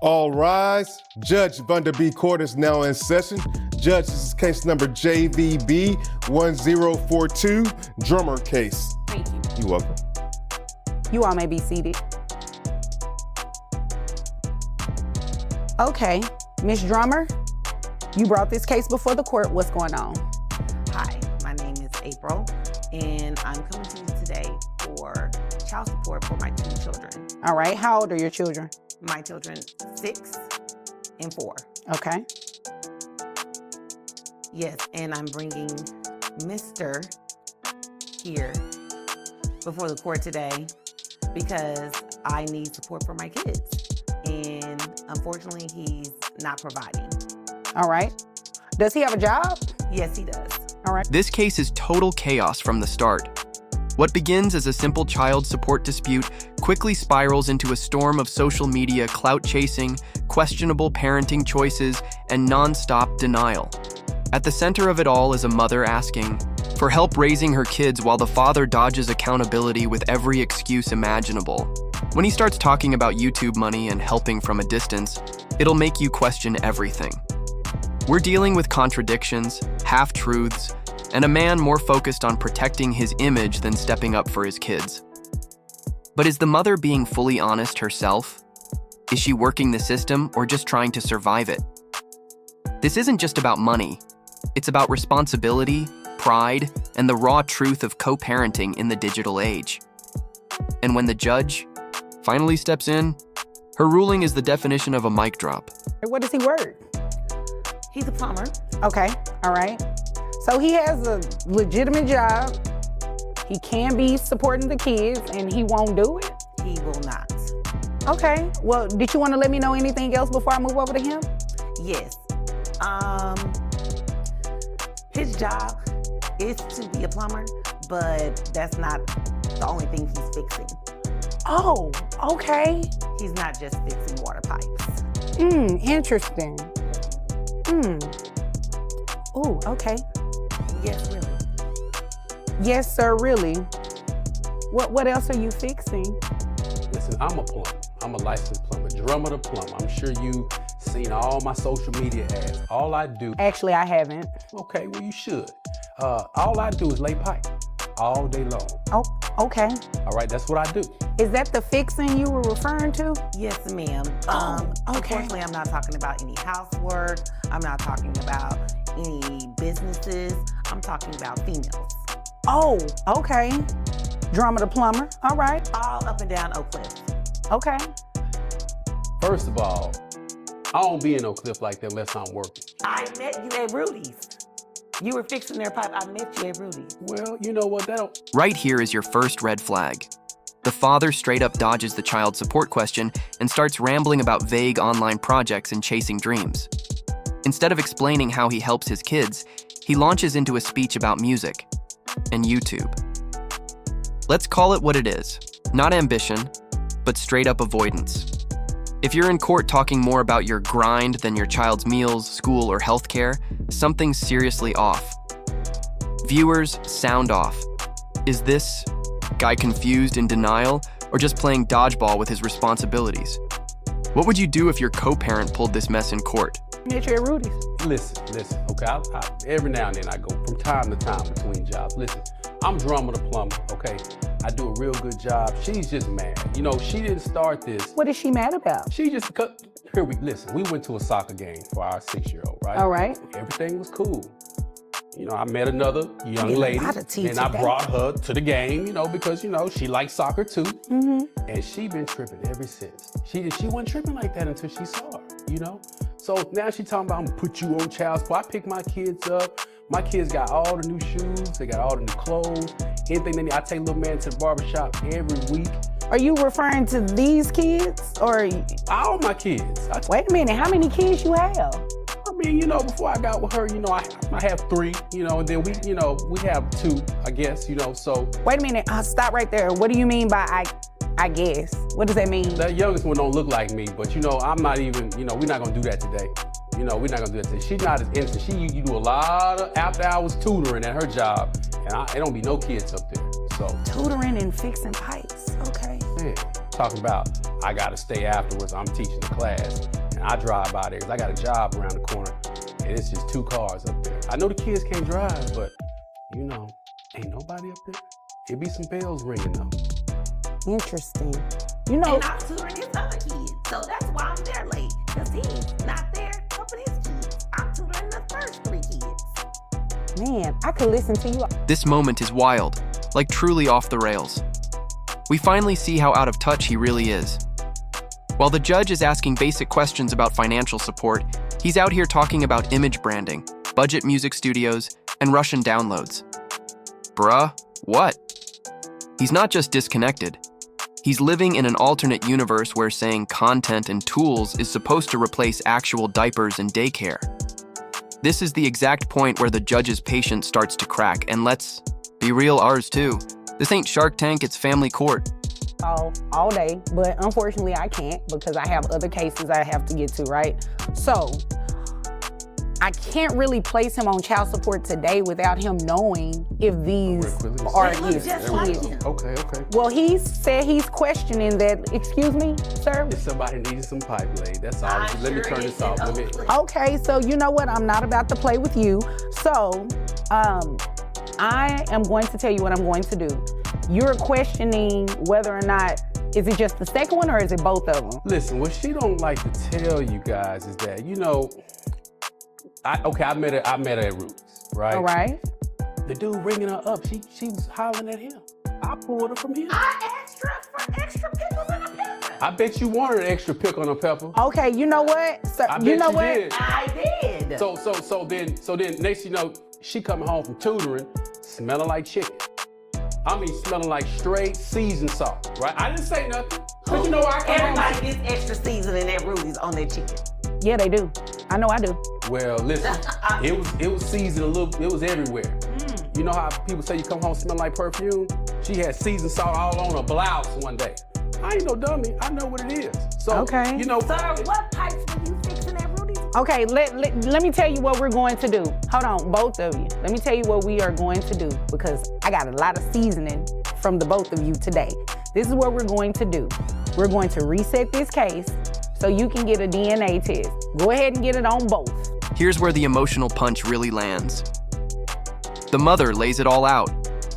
All rise. Judge Vander B. Court is now in session. Judge, this is case number JVB 1042, Drummer case. Thank you. You're welcome. You all may be seated. Okay, Ms. Drummer, you brought this case before the court. What's going on? Hi, my name is April, and I'm coming to you today for child support for my 2 children. All right, how old are your children? My children, 6 and 4. Okay. Yes, and I'm bringing Mr. here before the court today because I need support for my kids. And unfortunately, he's not providing. All right. Does he have a job? Yes, he does. All right. This case is total chaos from the start. What begins as a simple child support dispute quickly spirals into a storm of social media clout chasing, questionable parenting choices, and non-stop denial. At the center of it all is a mother asking for help raising her kids while the father dodges accountability with every excuse imaginable. When he starts talking about YouTube money and helping from a distance, it'll make you question everything. We're dealing with contradictions, half-truths, and a man more focused on protecting his image than stepping up for his kids. But is the mother being fully honest herself? Is she working the system or just trying to survive it? This isn't just about money. It's about responsibility, pride, and the raw truth of co-parenting in the digital age. And when the judge finally steps in, her ruling is the definition of a mic drop. What does he work? He's a plumber. Okay, all right. So he has a legitimate job. He can be supporting the kids and he won't do it? He will not. Okay, well, did you want to let me know anything else before I move over to him? Yes. His job is to be a plumber, but that's not the only thing he's fixing. Oh, okay. He's not just fixing water pipes. Interesting. Oh, okay. Yes, really. Yes, sir, really. What else are you fixing? Listen, I'm a plumber. I'm a licensed plumber, drummer to plumber. I'm sure you've seen all my social media ads. All I do... Actually, I haven't. Okay, well, you should. All I do is lay pipe all day long. Oh, okay. All right, that's what I do. Is that the fixing you were referring to? Yes, ma'am. Okay. Unfortunately, I'm not talking about any housework. I'm not talking about any businesses. I'm talking about females. Oh, okay. Drummer to plumber. All right. All up and down Oak Cliff. Okay. First of all, I don't be in no cliff like that unless I'm working. I met you at Rudy's. You were fixing their pipe. I met you at Rudy's. Well, you know what, that'll... Right here is your first red flag. The father straight up dodges the child support question and starts rambling about vague online projects and chasing dreams. Instead of explaining how he helps his kids, he launches into a speech about music and YouTube. Let's call it what it is. Not ambition, but straight up avoidance. If you're in court talking more about your grind than your child's meals, school, or healthcare, something's seriously off. Viewers, sound off. Is this guy confused, in denial, or just playing dodgeball with his responsibilities? What would you do if your co-parent pulled this mess in court? Met you at Rudy's. Listen, okay? Every now and then I go from time to time between jobs. Listen, I'm drummer to plumber, okay? I do a real good job. She's just mad. You know, she didn't start this. What is she mad about? She just, listen, we went to a soccer game for our 6-year-old, right? All right. Everything was cool. You know, I met another young lady and I today. brought her to the game, you know, because, you know, she likes soccer too. And she been tripping ever since. She wasn't tripping like that until she saw her, you know? So now she talking about, I'm gonna put you on child support. I pick my kids up. My kids got all the new shoes. They got all the new clothes. Anything they need. I take little man to the barbershop every week. Are you referring to these kids or? All my kids. Wait a minute, how many kids you have? I mean, you know, before I got with her, you know, I have 3, you know, and then we have 2, I guess, you know, so. Wait a minute, stop right there. What do you mean by I guess? What does that mean? That youngest one don't look like me, but you know, I'm not even, you know, we're not gonna do that today. You know, we're not gonna do that today. She's not as innocent. You do a lot of after hours tutoring at her job, and it don't be no kids up there, so. Tutoring and fixing pipes, okay. Yeah. talking about, I gotta stay afterwards, I'm teaching the class, and I drive by there, 'cause I got a job around the corner, and it's just 2 cars up there. I know the kids can't drive, but you know, ain't nobody up there. It be some bells ringing though. Interesting. You know, And I'm tutoring his other kids, so that's why I'm there late, because he's not there helping his kids. I'm tutoring the first 3 kids. man, I could listen to you. This moment is wild, like truly off the rails. We finally see how out of touch he really is. While the judge is asking basic questions about financial support, he's out here talking about image branding, budget music studios, and Russian downloads. Bruh, what? He's not just disconnected. He's living in an alternate universe where saying content and tools is supposed to replace actual diapers and daycare. This is the exact point where the judge's patience starts to crack, and let's be real, ours too. This ain't Shark Tank, it's family court. All day, but unfortunately I can't because I have other cases I have to get to, right? So I can't really place him on child support today without him knowing if these are They look his just like kids. him. Okay. Well, he said he's questioning that. Excuse me, sir? If somebody needs some pipe laid, that's all. I'm Let me sure turn it this off. is Let me. open. Okay, so you know what? I'm not about to play with you. So, I am going to tell you what I'm going to do. You're questioning whether or not, is it just the second one or is it both of them? Listen, what she don't like to tell you guys is that, you know, I met her at Roots, right? All right. The dude ringing her up, she was hollering at him. I pulled her from him. I asked her for extra pickles and a pepper. I bet you wanted an extra pickle and a pepper. Okay, you know what? So, I you bet know you what? did. I did. So then next you know, she coming home from tutoring, smelling like chicken. I mean, smelling like straight seasoned salt, right? I didn't say nothing, but you know I come home. Everybody gets extra seasoning at Rudy's on their chicken. Yeah, they do. I know I do. Well, listen, it was seasoned a little, it was everywhere. You know how people say you come home smelling like perfume? She had seasoned salt all on her blouse one day. I ain't no dummy, I know what it is. So, Okay. you know. Sir, what pipes were you fixing at Rudy's? Okay, let me tell you what we're going to do. Hold on, both of you. Let me tell you what we are going to do because I got a lot of seasoning from the both of you today. This is what we're going to do. We're going to reset this case so you can get a DNA test. Go ahead and get it on both. Here's where the emotional punch really lands. The mother lays it all out,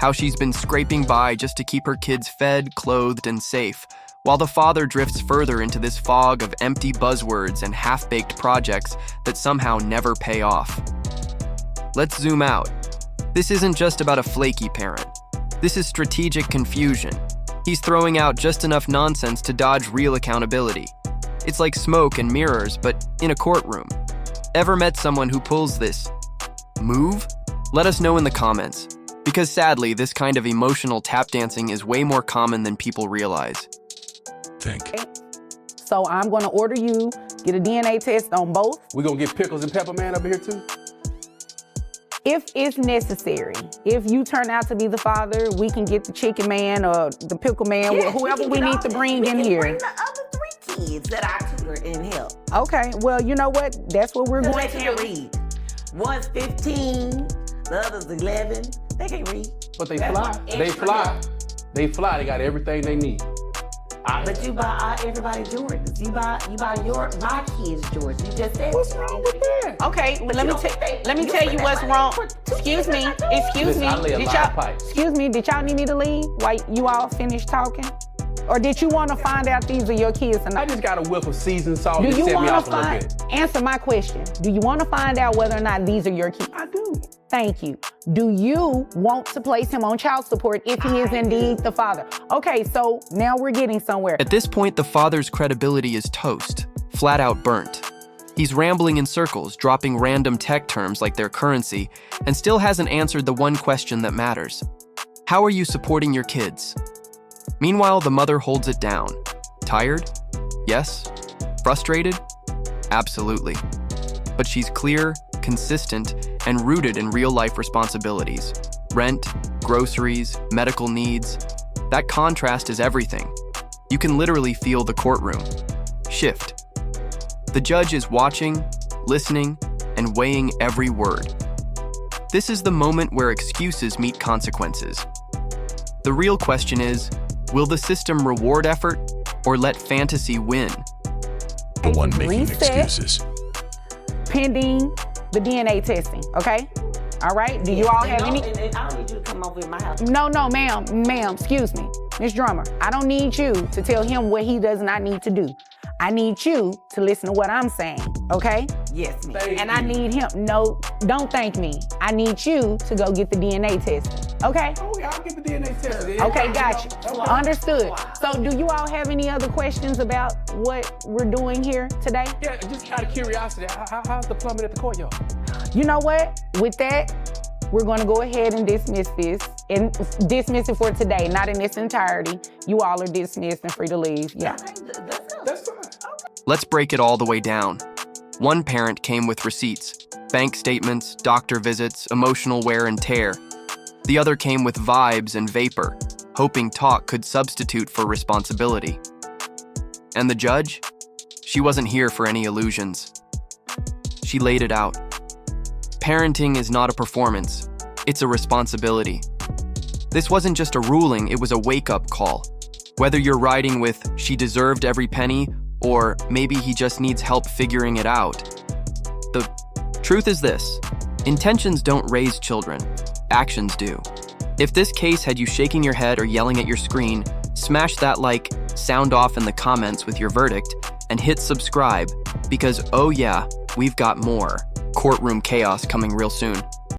how she's been scraping by just to keep her kids fed, clothed, and safe, while the father drifts further into this fog of empty buzzwords and half-baked projects that somehow never pay off. Let's zoom out. This isn't just about a flaky parent. This is strategic confusion. He's throwing out just enough nonsense to dodge real accountability. It's like smoke and mirrors, but in a courtroom. Ever met someone who pulls this move? Let us know in the comments, because sadly, this kind of emotional tap dancing is way more common than people realize. So I'm going to order you, get a DNA test on both. We gonna get pickles and pepper man up here too? If it's necessary, if you turn out to be the father, we can get the chicken man or the pickle man, Yes, whoever can we get need all to that. bring We in can here. Bring the other 3 kids that I tutor and help. Okay, well, you know what? That's what we're Because going they to can't do. read. One's 15, the other's 11. They can't read. But they That's fly. what They extra fly. help. They fly. They got everything they need. But you buy everybody Jordans. You buy my kids Jordans. You just said. What's wrong with that? Okay, But let you me don't think let me you tell spend you that what's money wrong. for 2 Excuse kids me, and not excuse Listen, me. I lay a Did lot y'all, of pipes. excuse me, did y'all need me to leave while you all finish talking? Or did you want to find out these are your kids or I not? just got a whiff of seasoned salt Do that you set me want off to a little find, bit. answer my question. Do you want to find out whether or not these are your kids? I do. Thank you. Do you want to place him on child support if he is indeed the father? Okay, so now we're getting somewhere. At this point, the father's credibility is toast, flat out burnt. He's rambling in circles, dropping random tech terms like their currency, and still hasn't answered the one question that matters. How are you supporting your kids? Meanwhile, the mother holds it down. Tired? Yes. Frustrated? Absolutely. But she's clear, consistent, and rooted in real-life responsibilities. Rent, groceries, medical needs. That contrast is everything. You can literally feel the courtroom shift. The judge is watching, listening, and weighing every word. This is the moment where excuses meet consequences. The real question is, will the system reward effort or let fantasy win? The one making Reset. excuses. Pending the DNA testing, okay? All right, do you all have any? And I don't need you to come over in my house. No, ma'am, excuse me. Miss Drummer, I don't need you to tell him what he does not need to do. I need you to listen to what I'm saying, okay? Yes, ma'am. And I need him, no, don't thank me. I need you to go get the DNA testing, okay? Oh, yeah, I'll get the DNA test. Okay, gotcha. Understood. So do you all have any other questions about what we're doing here today? Yeah, just out of curiosity, how's the plumbing at the courtyard? You know what? With that, we're going to go ahead and dismiss this and dismiss it for today, not in its entirety. You all are dismissed and free to leave. Yeah. That's fine. Let's break it all the way down. One parent came with receipts, bank statements, doctor visits, emotional wear and tear. The other came with vibes and vapor, hoping talk could substitute for responsibility. And the judge? She wasn't here for any illusions. She laid it out. Parenting is not a performance, it's a responsibility. This wasn't just a ruling, it was a wake-up call. Whether you're riding with "she deserved every penny" or "maybe he just needs help figuring it out." The truth is this: intentions don't raise children, actions do. If this case had you shaking your head or yelling at your screen, smash that like, sound off in the comments with your verdict, and hit subscribe, because oh yeah, we've got more Courtroom Chaos coming real soon.